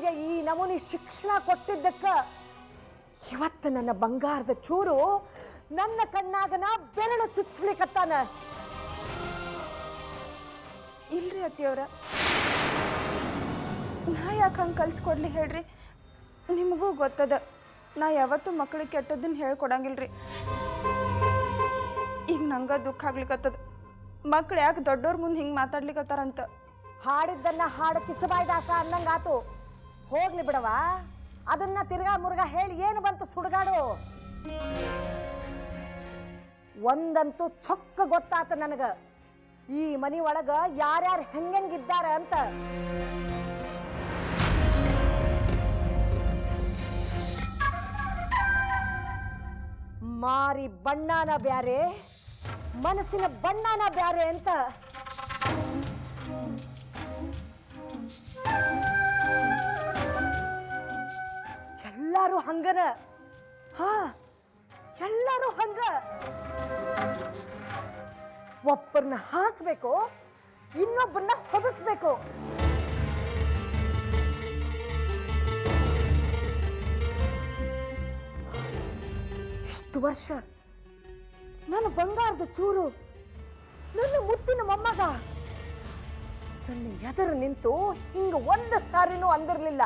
ಅವನಿಗೆ ಈ ನಮೂನಿ ಶಿಕ್ಷಣ ಕೊಟ್ಟಿದ್ದಕ್ಕ ಇವತ್ತು ನನ್ನ ಬಂಗಾರದ ಚೂರು ನನ್ನ ಕಣ್ಣಾಗನ ಬೆರಳು ಚುಚ್ಚಲಿಕತ್ತಾನ. ಇಲ್ರಿ ಅತ್ತಿಯವ್ರ, ನಾ ಯಾಕೆ ಹಂಗೆ ಕಲ್ಸ್ಕೊಡ್ಲಿ ಹೇಳ್ರಿ? ನಿಮಗೂ ಗೊತ್ತದ, ನಾ ಯಾವತ್ತೂ ಮಕ್ಳಿಗೆ ಕೆಟ್ಟದನ್ನ ಹೇಳ್ಕೊಡಂಗಿಲ್ರಿ. ಈಗ ನಂಗೆ ದುಃಖ ಆಗ್ಲಿಕ್ಕತ್ತದ, ಮಕ್ಳು ಯಾಕೆ ದೊಡ್ಡವ್ರ ಮುಂದೆ ಹಿಂಗೆ ಮಾತಾಡ್ಲಿಕ್ಕತ್ತಾರಂತ. ಹಾಡಿದ್ದನ್ನ ಹಾಡು ಕಿಸಬಾಯ್ದಾಸ ಅನ್ನಂಗಾತು. ಹೋಗ್ಲಿ ಬಿಡವ, ಅದನ್ನ ತಿರ್ಗಾ ಮುರ್ಗಾ ಹೇಳಿ ಏನು ಬಂತು ಸುಡುಗಾಡು. ಒಂದಂತೂ ಚೊಕ್ಕ ಗೊತ್ತಾತ ನನಗ, ಈ ಮನಿ ಒಳಗ ಯಾರ್ಯಾರು ಹೆಂಗಿದ್ದಾರ ಅಂತ. ಮಾರಿ ಬಣ್ಣನ ಬ್ಯಾರೆ, ಮನಸ್ಸಿನ ಬಣ್ಣನ ಬ್ಯಾರೆ ಅಂತ. ಎಲ್ಲರೂ ಹಂಗನ. ಹಾ, ಎಲ್ಲರೂ ಹಂಗ. ಒಬ್ಬರನ್ನ ಹಾಸ್ಬೇಕು, ಇನ್ನೊಬ್ಬರನ್ನ ಹೊದಿಸ್ಬೇಕು. ಇಷ್ಟು ವರ್ಷ ನನ್ನ ಬಂಗಾರದ ಚೂರು, ನನ್ನ ಮುತ್ತಿನ ಮೊಮ್ಮಗ ನನ್ನ ಎದುರು ನಿಂತು ಹಿಂಗ ಒಂದು ಸಾರಿನೂ ಅಂದಿರ್ಲಿಲ್ಲ.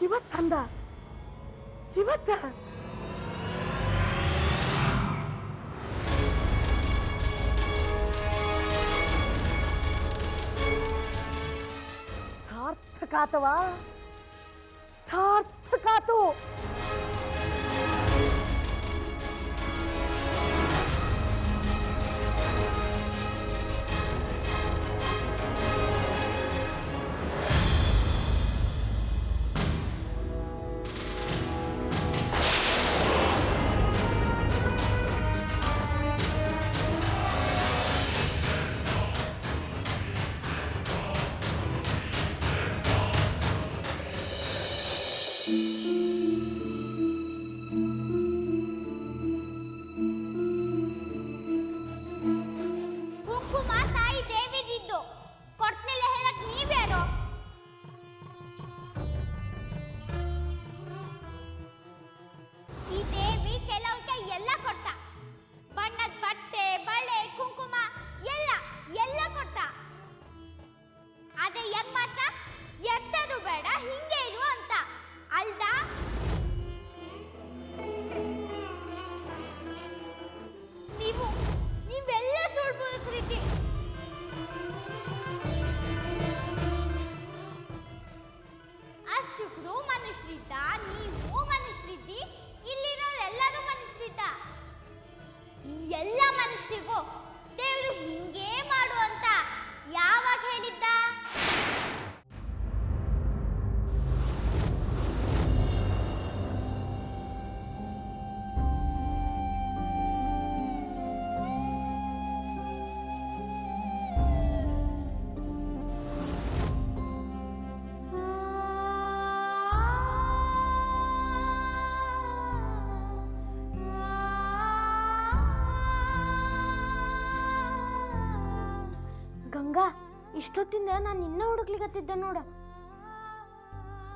ಇವತ್ತಂದ, ಇವತ್ತ ಸಾರ್ಥಕಾತವಾ, ಸಾರ್ಥಕಾತು. ಇಷ್ಟೊತ್ತಿಂದ ನಾನು ನಿನ್ನ ಹುಡುಕ್ಲಿಕತ್ತಿದ್ದೆ ನೋಡ.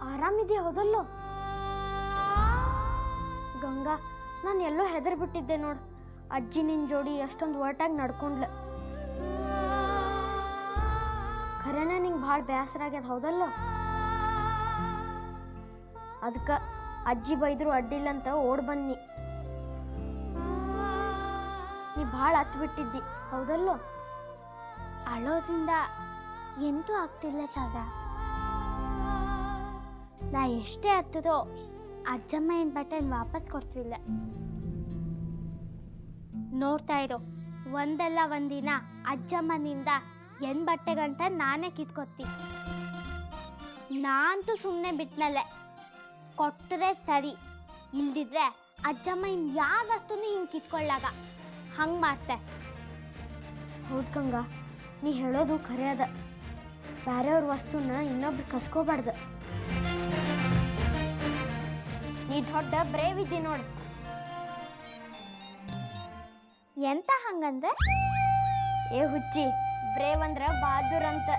ಆರಾಮಿದೆಯಾ? ಹೌದಲ್ಲೋ ಗಂಗಾ, ನಾನು ಎಲ್ಲೋ ಹೆದರ್ ಬಿಟ್ಟಿದ್ದೆ ನೋಡು. ಅಜ್ಜಿ ನಿನ್ನ ಜೋಡಿ ಅಷ್ಟೊಂದು ಒಟ್ಟಾಗಿ ನಡ್ಕೊಂಡ್ಲ. ಖರೇನ ನಿಂಗೆ ಭಾಳ ಬೇಸರ ಆಗ್ಯದ? ಹೌದಲ್ಲೋ? ಅದಕ್ಕೆ ಅಜ್ಜಿ ಬೈದ್ರು ಅಡ್ಡಿಲ್ಲ ಅಂತ ಓಡ್ ಬನ್ನಿ. ನೀ ಭಾಳ ಹತ್ತು ಬಿಟ್ಟಿದ್ದಿ. ಹೌದಲ್ಲೋ? ಅಳೋದ್ರಿಂದ ಎಂತೂ ಆಗ್ತಿಲ್ಲ ಸಾಗ. ನಾ ಎಷ್ಟೇ ಹತ್ತದೋ ಅಜ್ಜಮ್ಮ ಏನು ಬಟ್ಟೆನ ವಾಪಸ್ ಕೊಡ್ತಿಲ್ಲ. ನೋಡ್ತಾ ಇರೋ, ಒಂದಲ್ಲ ಒಂದಿನ ಅಜ್ಜಮ್ಮನಿಂದ ಬಟ್ಟೆಗಂಟ ನಾನೇ ಕಿತ್ಕೊತ್ತಿ. ನಾನಂತೂ ಸುಮ್ಮನೆ ಬಿಟ್ನಲ್ಲೇ. ಕೊಟ್ಟರೆ ಸರಿ, ಇಲ್ದಿದ್ರೆ ಅಜ್ಜಮ್ಮ ಇನ್ನು ಯಾವ ವಸ್ತುನೂ ಹಿಂಗೆ ಕಿತ್ಕೊಳ್ಳಾಗ ಹಂಗೆ ಮಾಡ್ತೆ. ಹೌದು ಗಂಗಾ, ನೀ ಹೇಳೋದು ಖರೆ ಅದ. ಬೇರೆಯವ್ರ ವಸ್ತುನ ಇನ್ನೊಬ್ರು ಕಸ್ಕೋಬಾರ್ದು. ನೀ ದೊಡ್ಡ ಬ್ರೇವ್ ಇದ್ದಿ ನೋಡು. ಎಂತ ಹಂಗಂದ್ರೆ? ಏ ಹುಚ್ಚಿ ಬ್ರೇವ್ ಅಂದ್ರ ಬಹಾದೂರ್ ಅಂತ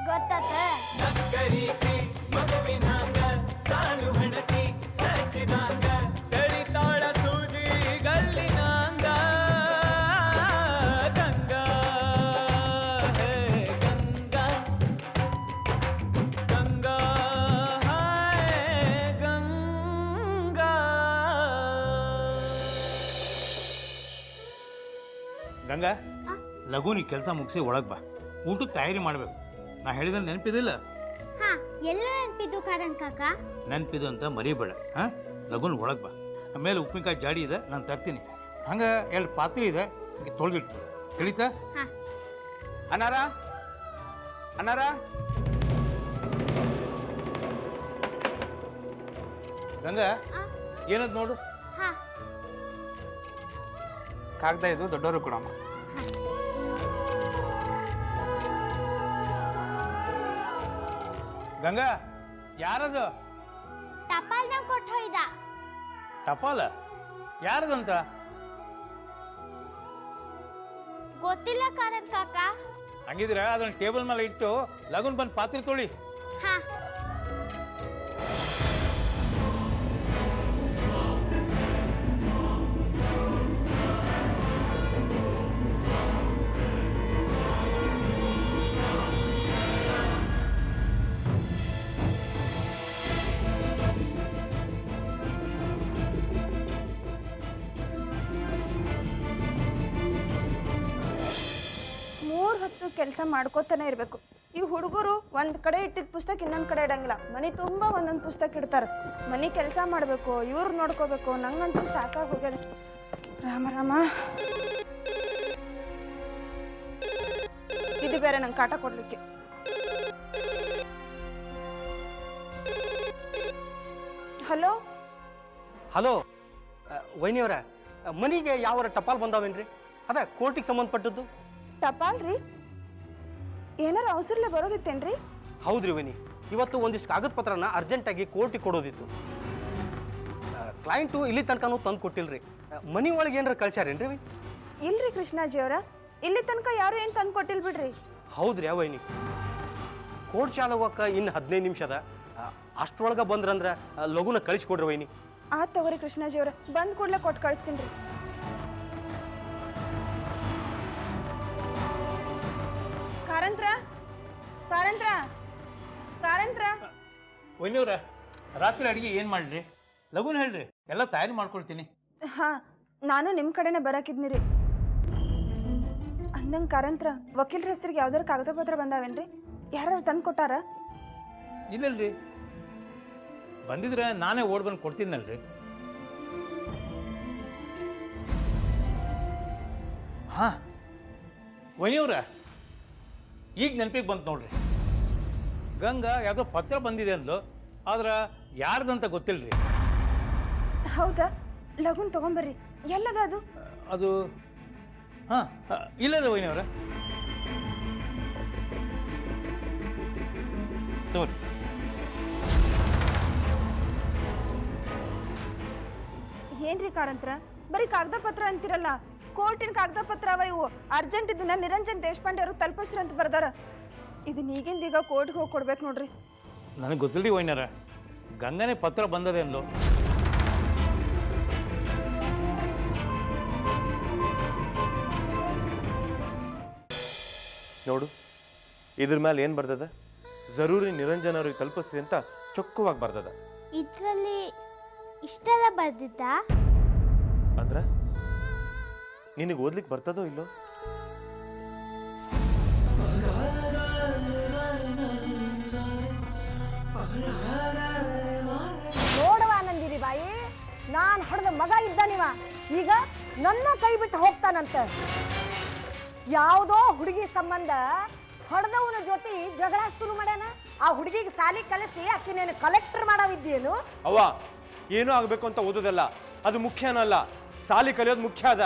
ಗೊತ್ತಾತ? ಗಂಗಾ ಲಘುನಿ ಕೆಲಸ ಮುಗಿಸಿ ಒಳಗೆ ಬಾ, ಊಟಕ್ಕೆ ತಯಾರಿ ಮಾಡಬೇಕು. ನಾ ಹೇಳಿದ ನೆನಪಿದಿಲ್ಲ? ಹಾ, ಎಲ್ಲ ನೆನಪಿದ್ದು ಕಾರಣ ಕಾಕ. ನೆನಪಿದು ಅಂತ ಮರಿಬೇಡ. ಹಾಂ, ಲಘುನ್ ಒಳಗೆ ಬಾ. ಆಮೇಲೆ ಉಪ್ಪಿನಕಾಯಿ ಜಾಡಿ ಇದೆ, ನಾನು ತರ್ತೀನಿ. ಹಂಗೆ 2 ಪಾತ್ರೆ ಇದೆ, ತೊಳೆದಿಟ್ಟು ತಿಳಿತಾ? ಹಾ. ಅನಾರ ಅನಾರ ಗಂಗಾ ಏನದು ನೋಡು. ಹಾ. ಕಾಗ್ದ ಇದು ದೊಡ್ಡವರು ಕೊಡಮ್ಮ. ಗಂಗಾ ಯಾರದು? ಟಪಾಲ್ನಾಗ ಕೊಟ್ಟು ಹೋಯ್ದ. ಟಪಾಲ ಯಾರದಂತ? ಗೊತ್ತಿಲ್ಲ ಕಾರಣ ಕಾಕ. ಹಂಗಿದ್ರೆ ಅದನ್ನ ಟೇಬಲ್ ಮೇಲೆ ಇಟ್ಟು ಲಘುನ್ ಬಂದು ಪಾತ್ರೆ ತೊಳಿ. ಹಾ. ಕೆಲಸ ಮಾಡ್ಕೋತಾನೆ ಇರಬೇಕು. ಈ ಹುಡುಗರು ಒಂದು ಕಡೆ ಇಟ್ಟಿದ್ದ ಪುಸ್ತಕ ಇನ್ನೊಂದು ಕಡೆ ಇಡಂಗಿಲ್ಲ. ಮನೆ ತುಂಬ ಒಂದೊಂದು ಪುಸ್ತಕ ಇಡ್ತಾರೆ. ಮನೆ ಕೆಲಸ ಮಾಡಬೇಕು, ಇವ್ರು ನೋಡ್ಕೋಬೇಕು. ನಂಗಂತೂ ಸಾಕಾಗಿ ಹೋಗ್ಯದ. ರಾಮ ರಾಮ, ಇದು ಬೇರೆ ನಂಗೆ ಕಾಟ ಕೊಡ್ಲಿಕ್ಕೆ. ಹಲೋ ಹಲೋ ವೈನಿಯವರ, ಮನೆಗೆ ಯಾವ ಟಪಾಲ್ ಬಂದಾವೇನ್ರಿ? ಅದ ಕೋರ್ಟಿಗೆ ಸಂಬಂಧಪಟ್ಟದ್ದು. ಟಪಾಲ್ ರೀ? ಏನಾರ ಅವಸರಲ್ಲೇ ಬರೋದಿತ್ತೇನ್ರಿ? ಹೌದ್ರಿ ವೈನಿ, ಇವತ್ತು ಒಂದಿಷ್ಟು ಕಾಗದ ಪತ್ರನ ಅರ್ಜೆಂಟಾಗಿ ಕೋರ್ಟಿಗೆ ಕೊಡೋದಿತ್ತು. ಕ್ಲೈಂಟು ಇಲ್ಲಿ ತನಕನೂ ತಂದು ಕೊಟ್ಟಿಲ್ರಿ. ಮನೆ ಒಳಗೆ ಏನಾರ ಕಳ್ಸ್ಯಾರೇನ್ರಿ? ಇಲ್ರಿ ಕೃಷ್ಣಾಜಿಯವರ, ಇಲ್ಲಿ ತನಕ ಯಾರು ಏನು ತಂದು ಕೊಟ್ಟಿಲ್ ಬಿಡ್ರಿ. ಹೌದ್ರಿ ವೈನಿ, ಕೋರ್ಟ್ ಚಾಲು ಹೋಗಕ್ಕೆ ಇನ್ನು 15 ನಿಮಿಷ ಅದ. ಅಷ್ಟರೊಳಗೆ ಬಂದ್ರಂದ್ರೆ ಲಘುನ ಕಳಿಸ್ಕೊಡ್ರಿ ವೈನಿ. ಆತ್ ತಗೋರಿ ಕೃಷ್ಣಾಜಿಯವರ, ಬಂದ್ ಕೂಡಲೇ ಕೊಟ್ಟು ಕಳಿಸ್ತೀನಿ ರೀ. ಕಾರಂತ್ರ ಕಾರಂತ್ರ ಕಾರಂತ್ರ ವೈನಿಯವ್ರ, ರಾತ್ರಿ ಅಡಿಗೆ ಏನು ಮಾಡ್ರಿ? ಲಘುನ್ ಹೇಳ್ರಿ, ಎಲ್ಲ ತಯಾರಿ ಮಾಡ್ಕೊಳ್ತೀನಿ. ಹಾ, ನಾನು ನಿಮ್ಮ ಕಡೆನೇ ಬರಾಕಿದ್ನಿ ರೀ. ಅಂದಂಗೆ ಕಾರಂತ್ರ, ವಕೀಲರ ಹೆಸರಿಗೆ ಯಾವ್ದಾರು ಕಾಗದ ಪತ್ರ ಬಂದಾವೇನ್ರಿ? ಯಾರು ತಂದು ಕೊಟ್ಟಾರ? ಇಲ್ಲಲ್ರಿ, ಬಂದಿದ್ರೆ ನಾನೇ ಓಡ್ ಬಂದು ಕೊಡ್ತೀನಲ್ರಿ. ಹಾ ವೈನಿಯವ್ರ, ಈಗ ನೆನಪಿಗೆ ಬಂತು ನೋಡ್ರಿ. ಗಂಗಾ ಯಾವುದೋ ಪತ್ರ ಬಂದಿದೆ ಅಂದ್ಲು, ಆದ್ರೆ ಯಾರ್ದಂತ ಗೊತ್ತಿಲ್ರಿ. ಹೌದಾ? ಲಘುನ್ ತಗೊಂಬರ್ರಿ. ಎಲ್ಲದ ಅದು? ಅದು ಹಾಂ, ಇಲ್ಲದ ವೈನಿಯವ್ರ. ತೋರಿ. ಏನ್ರಿ ಕಾರಂತ್ರ, ಬರೀ ಕಾಗದ ಪತ್ರ ಅಂತಿರಲ್ಲ. ಕೋರ್ಟಿನ ಕಾಗದ ಪತ್ರ ಅವ ಇವು. ಅರ್ಜೆಂಟ್ ಇದನ್ನ ನಿರಂಜನ್ ದೇಶಪಾಂಡೆ ಅವ್ರಿಗೆ ತಲುಪಿಸ್ರಿ ಅಂತ ಬರ್ದಾರ. ಇದನ್ನ ಈಗಿಂದೀಗ ಕೋರ್ಟ್ಗೆ ಹೋಗಿ ಕೊಡ್ಬೇಕು ನೋಡ್ರಿ. ನನಗೆ ಗೊತ್ತಿಲ್ರಿ ವೈನ್ಯಾರ, ಗಂಗನೇ ಪತ್ರ ಬಂದದೆ ಅಂದ್ಲು. ನೋಡು, ಇದ್ರ ಮೇಲೆ ಏನು ಬರ್ತದ? ಜರೂರಿ ನಿರಂಜನ್ ಅವ್ರಿಗೆ ತಲುಪಿಸ್ರಿ ಅಂತ ಚೊಕ್ಕವಾಗಿ ಬರ್ತದ. ಇದರಲ್ಲಿ ಇಷ್ಟೆಲ್ಲ ಬರ್ದಿದ್ದ? ಅಂದ್ರೆ ನಿನಗೆ ಓದ್ಲಿಕ್ಕೆ ಬರ್ತದೋ ಇಲ್ಲೋ? ನೋಡವ ನಂದಿರಿ ಬಾಯಿ, ನಾನು ಹೊಡೆದ ಮಗ ಇದ್ದಾನಿವ, ಈಗ ನನ್ನ ಕೈ ಬಿಟ್ಟು ಹೋಗ್ತಾನಂತ. ಯಾವುದೋ ಹುಡುಗಿ ಸಂಬಂಧ ಹೊಡೆದವನ ಜೊತೆ ಜಗಳ ಶುರು ಮಾಡ್ಯಾನ. ಆ ಹುಡುಗಿಗೆ ಸಾಲಿ ಕಲಿಸಿ ಆಕಿನೇನು ಕಲೆಕ್ಟರ್ ಮಾಡವಿದ್ದೇನು? ಅವ್ವ, ಏನೂ ಆಗಬೇಕು ಅಂತ ಓದೋದಲ್ಲ, ಅದು ಮುಖ್ಯನಲ್ಲ. ಸಾಲಿ ಕಲಿಯೋದು ಮುಖ್ಯ ಅದ.